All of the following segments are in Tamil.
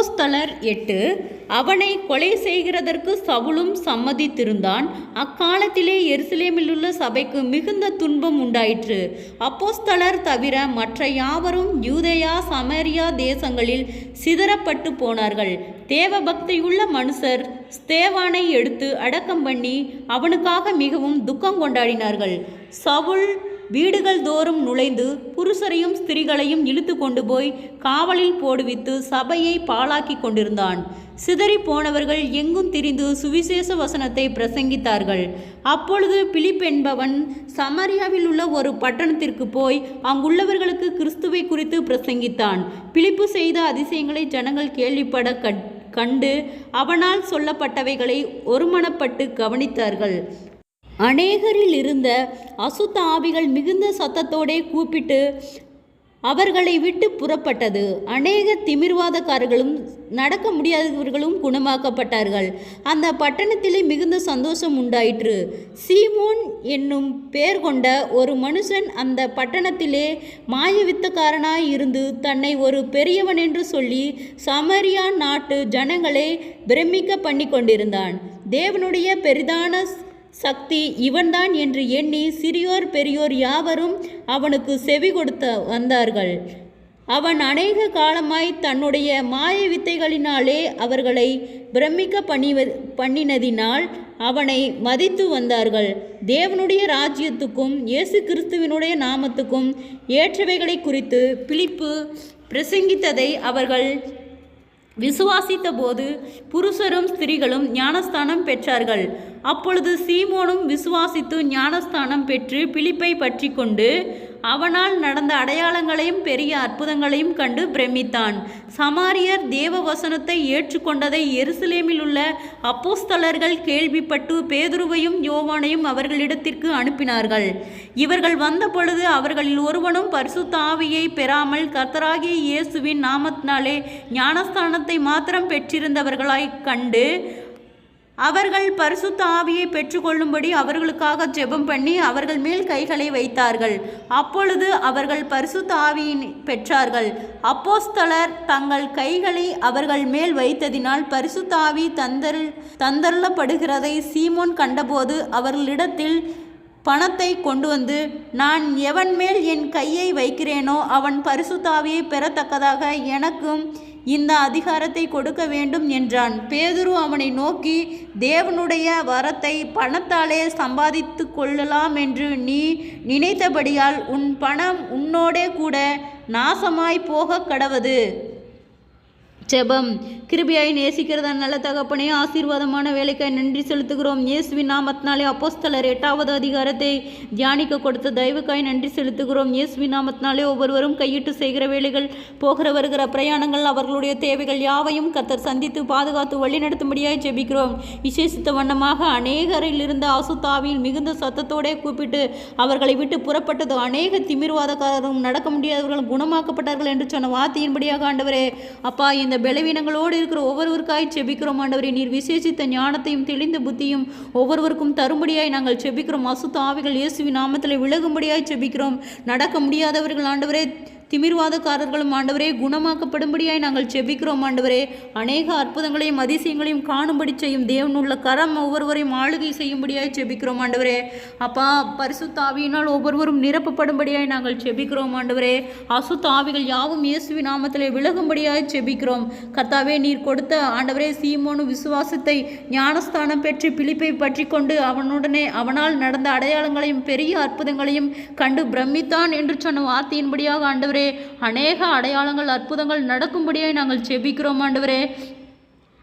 அப்போஸ்தலர் 8. அவனை கொலை செய்கிறதற்கு சவுலும் சம்மதித்திருந்தான். அக்காலத்திலே எருசலேமிலுள்ள சபைக்கு மிகுந்த துன்பம் உண்டாயிற்று. அப்போஸ்தலர் தவிர மற்ற யாவரும் யூதேயா சமரியா தேசங்களில் சிதறப்பட்டு போனார்கள். தேவபக்தியுள்ள மனுஷர் ஸ்தேவானை எடுத்து அடக்கம் பண்ணி அவனுக்காக மிகவும் துக்கம் கொண்டாடினார்கள். சவுல் வீடுகள் தோறும் நுழைந்து புருஷரையும் ஸ்திரீகளையும் இழுத்து கொண்டு போய் காவலில் போடுவித்து சபையை பாழாக்கி கொண்டிருந்தான். சிதறி போனவர்கள் எங்கும் திரிந்து சுவிசேஷ வசனத்தை பிரசங்கித்தார்கள். அப்பொழுது பிலிப் என்பவன் சமரியாவில் உள்ள ஒரு பட்டணத்திற்கு போய் அங்குள்ளவர்களுக்கு கிறிஸ்துவை குறித்து பிரசங்கித்தான். பிலிப்பு செய்த அதிசயங்களை ஜனங்கள் கேள்விப்பட கண்டு அவனால் சொல்லப்பட்டவைகளை ஒருமனப்பட்டு கவனித்தார்கள். அநேகரில் இருந்த அசுத்த ஆவிகள் மிகுந்த சத்தத்தோடே கூப்பிட்டு அவர்களை விட்டு புறப்பட்டது. அநேக திமிர்வாதக்காரர்களும் நடக்க முடியாதவர்களும் குணமாக்கப்பட்டார்கள். அந்த பட்டணத்திலே மிகுந்த சந்தோஷம் உண்டாயிற்று. சீமோன் என்னும் பெயர் கொண்ட ஒரு மனுஷன் அந்த பட்டணத்திலே மாயவித்தக்காரனாய் இருந்து தன்னை ஒரு பெரியவன் என்று சொல்லி சமரியா நாட்டு ஜனங்களை பிரமிக்க பண்ணி கொண்டிருந்தான். தேவனுடைய பெரிதான சக்தி இவன்தான் என்று எண்ணி சிறியோர் பெரியோர் யாவரும் அவனுக்கு செவி கொடுத்து வந்தார்கள். அவன் அநேக காலமாய் தன்னுடைய மாய வித்தைகளினாலே அவர்களை பிரமிக்க பண்ணினதினால் அவனை மதித்து வந்தார்கள். தேவனுடைய ராஜ்யத்துக்கும் இயேசு கிறிஸ்துவினுடைய நாமத்துக்கும் ஏற்றவைகளை குறித்து பிலிப்பு பிரசங்கித்ததை அவர்கள் விசுவாசித்த போது புருஷரும் ஸ்திரீகளும் ஞானஸ்தானம் பெற்றார்கள். அப்பொழுது சீமோனும் விசுவாசித்து ஞானஸ்தானம் பெற்று பிலிப்பை பற்றி கொண்டு அவனால் நடந்த அடையாளங்களையும் பெரிய அற்புதங்களையும் கண்டு பிரமித்தான். சமாரியர் தேவ வசனத்தை ஏற்றுக்கொண்டதை எருசலேமில் உள்ள அப்போஸ்தலர்கள் கேள்விப்பட்டு பேதுருவையும் யோவானையும் அவர்களிடத்திற்கு அனுப்பினார்கள். இவர்கள் வந்த பொழுது அவர்களில் ஒருவனும் பரிசுத்த ஆவியை பெறாமல் கர்த்தராகிய இயேசுவின் நாமத்தினாலே ஞானஸ்தானத்தை மாத்திரம் பெற்றிருந்தவர்களாய் கண்டு அவர்கள் பரிசுத்த ஆவியை பெற்றுக்கொள்ளும்படி அவர்களுக்காக ஜெபம் பண்ணி அவர்கள் மேல் கைகளை வைத்தார்கள். அப்பொழுது அவர்கள் பரிசுத்த ஆவியை பெற்றார்கள். அப்போஸ்தலர் தங்கள் கைகளை அவர்கள் மேல் வைத்ததினால் பரிசுத்த ஆவி தந்தருளப்படுகிறதை சீமோன் கண்டபோது அவர்களிடத்தில் பணத்தை கொண்டு வந்து, நான் எவன் மேல் என் கையை வைக்கிறேனோ அவன் பரிசுத்த ஆவியை பெறத்தக்கதாக எனக்கும் இந்த அதிகாரத்தை கொடுக்க வேண்டும் என்றான். பேதுரு அவனை நோக்கி, தேவனுடைய வரத்தை பணத்தாலே சம்பாதித்து கொள்ளலாம் என்று நீ நினைத்தபடியால் உன் பணம் உன்னோடே கூட நாசமாய் போக கடவது. ஜெபம். கிருபையாய் நேசிக்கிறத நல்ல தகப்பனே, ஆசீர்வாதமான வேலைக்காய் நன்றி செலுத்துகிறோம். இயேசுவின் நாமத்தினாலே அப்போஸ்தலர் 8வது அதிகாரத்தை தியானிக்க கொடுத்த தயவுக்காய் நன்றி செலுத்துகிறோம். இயேசுவின் நாமத்தினாலே ஒவ்வொருவரும் கையிட்டு செய்கிற வேலைகள், போகிற வருகிற பிரயாணங்கள், அவர்களுடைய தேவைகள் யாவையும் கர்த்தர் சந்தித்து பாதுகாத்து வழிநடத்தும்படியாய் ஜெபிக்கிறோம். விசேஷித்த வண்ணமாக அநேகரில் இருந்த அசுத்தாவியில் மிகுந்த சத்தத்தோடே கூப்பிட்டு அவர்களை விட்டு புறப்பட்டது. அநேக திமிர்வாதக்காரரும் நடக்க முடியாதவர்களும் குணமாக்கப்பட்டார்கள் என்று சொன்ன வார்த்தையின்படியாக ஆண்டவரே அப்பா, இந்த பலவீனங்களோடு இருக்கிற ஒவ்வொருவருக்காய் செபிக்கிறோம் ஆண்டவரே. நீர் விசேஷித்த ஞானத்தையும் தெளிந்த புத்தியும் ஒவ்வொருவருக்கும் தரும்படியாய் நாங்கள் செபிக்கிறோம். அசுத்த ஆவிகள் இயேசுவின் நாமத்தில் விலகும்படியாய் செபிக்கிறோம். நடக்க முடியாதவர்கள் ஆண்டவரே, திமிர்வாதக்காரர்களும் ஆண்டவரே குணமாக்கப்படும்படியாய் நாங்கள் செபிக்கிறோம் ஆண்டவரே. அநேக அற்புதங்களையும் அதிசயங்களையும் காணும்படி செய்யும் தேவனுள்ள கரம் ஒவ்வொருவரையும் ஆளுகை செய்யும்படியாய் செபிக்கிறோம் ஆண்டவரே. அப்பா, பரிசுத்த ஆவியினால் ஒவ்வொருவரும் நிரப்பப்படும்படியாய் நாங்கள் செபிக்கிறோம் ஆண்டவரே. அசுத்த ஆவிகள் யாவும் இயேசுவின் நாமத்திலே விலகும்படியாய் செபிக்கிறோம். கர்த்தாவே, நீர் கொடுத்த ஆண்டவரே சீமோனு விசுவாசத்தை ஞானஸ்தானம் பெற்று பிலிப்பை பற்றி கொண்டு அவனால் நடந்த அடையாளங்களையும் பெரிய அற்புதங்களையும் கண்டு பிரமித்தான் என்று சொன்ன வார்த்தையின்படியாக ஆண்டவரே அநேக அடையாளங்கள் அற்புதங்கள் நடக்கும்படியாய் நாங்கள் செபிக்கிறோம் ஆண்டவரே.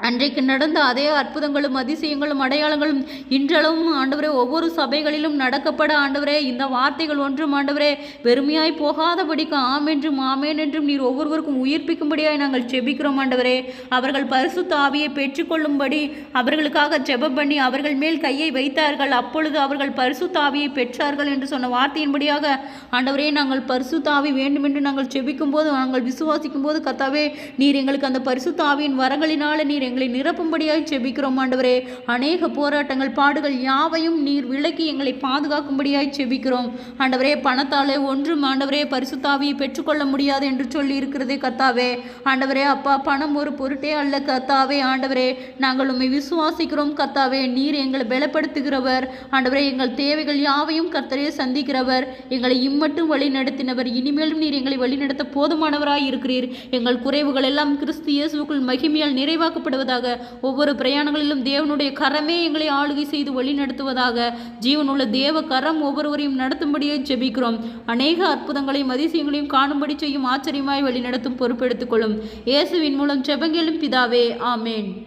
அன்றைக்கு நடந்த அதே அற்புதங்களும் அதிசயங்களும் அடையாளங்களும் இன்றளவும் ஆண்டவரே ஒவ்வொரு சபைகளிலும் நடக்கப்பட ஆண்டவரே இந்த வார்த்தைகள் ஒன்றும் ஆண்டவரே வெறுமையாய் போகாதபடிக்கு ஆமென்றும் ஆமேன் என்றும் நீர் ஒவ்வொருவருக்கும் உயிர்ப்பிக்கும்படியாய் நாங்கள் செபிக்கிறோம் ஆண்டவரே. அவர்கள் பரிசுத்த ஆவியை பெற்றுக்கொள்ளும்படி அவர்களுக்காக ஜெபம் பண்ணி அவர்கள் மேல் கையை வைத்தார்கள். அப்பொழுது அவர்கள் பரிசுத்த ஆவியை பெற்றார்கள் என்று சொன்ன வார்த்தையின்படியாக ஆண்டவரே நாங்கள் பரிசுத்த ஆவி வேண்டுமென்று நாங்கள் செபிக்கும் போது, நாங்கள் விசுவாசிக்கும் போது கர்த்தாவே நீர் எங்களுக்கு அந்த பரிசுத்த ஆவியின் வரங்களினால நீர் எங்களை நிரப்பும்படியாய் செபிக்கிறோம் ஆண்டவரே. அநேக போராட்டங்கள் பாடுகள் யாவையும் நீர் விலக்கி எங்களை பாதுகாக்கும்படியாய் செபிக்கிறோம் ஆண்டவரே. பணத்தாலே ஒன்றும் ஆண்டவரே பரிசுத்தாவியை பெற்றுக்கொள்ள முடியாது என்று சொல்லி இருக்கிறதே கர்த்தாவே. ஆண்டவரே அப்பா, பணம் ஒரு பொருட்டே அல்ல கர்த்தாவே. ஆண்டவரே நாங்கள் உம்மை விசுவாசிக்கிறோம் கர்த்தாவே. நீர் எங்களை பலப்படுத்துகிறவர் ஆண்டவரே. எங்கள் தேவைகள் யாவையும் கர்த்தரே சந்திக்கிறவர். எங்களை இம்மட்டும் வழி நடத்தினவர். இனிமேலும் நீர் எங்களை வழிநடத்த போதுமானவராய் இருக்கிறீர். எங்கள் குறைவுகள் எல்லாம் கிறிஸ்து இயேசுவுக்குள் மகிமையால் நிறைவாக்கப்படுவதாக. ஒவ்வொரு பிரயாணங்களிலும் தேவனுடைய கரமே எங்களை ஆளுகை செய்து வழி நடத்துவதாக. ஜீவனுள்ள தேவ கரம் ஒவ்வொருவரையும் நடத்தும்படியே ஜெபிக்கிறோம். அநேக அற்புதங்களையும் அதிசயங்களையும் காணும்படி செய்யும் ஆச்சரியமாய் வழி நடத்தும் பொறுப்பெடுத்துக் கொள்ளும். இயேசுவின் மூலம் ஜெபங்களும் பிதாவே, ஆமேன்.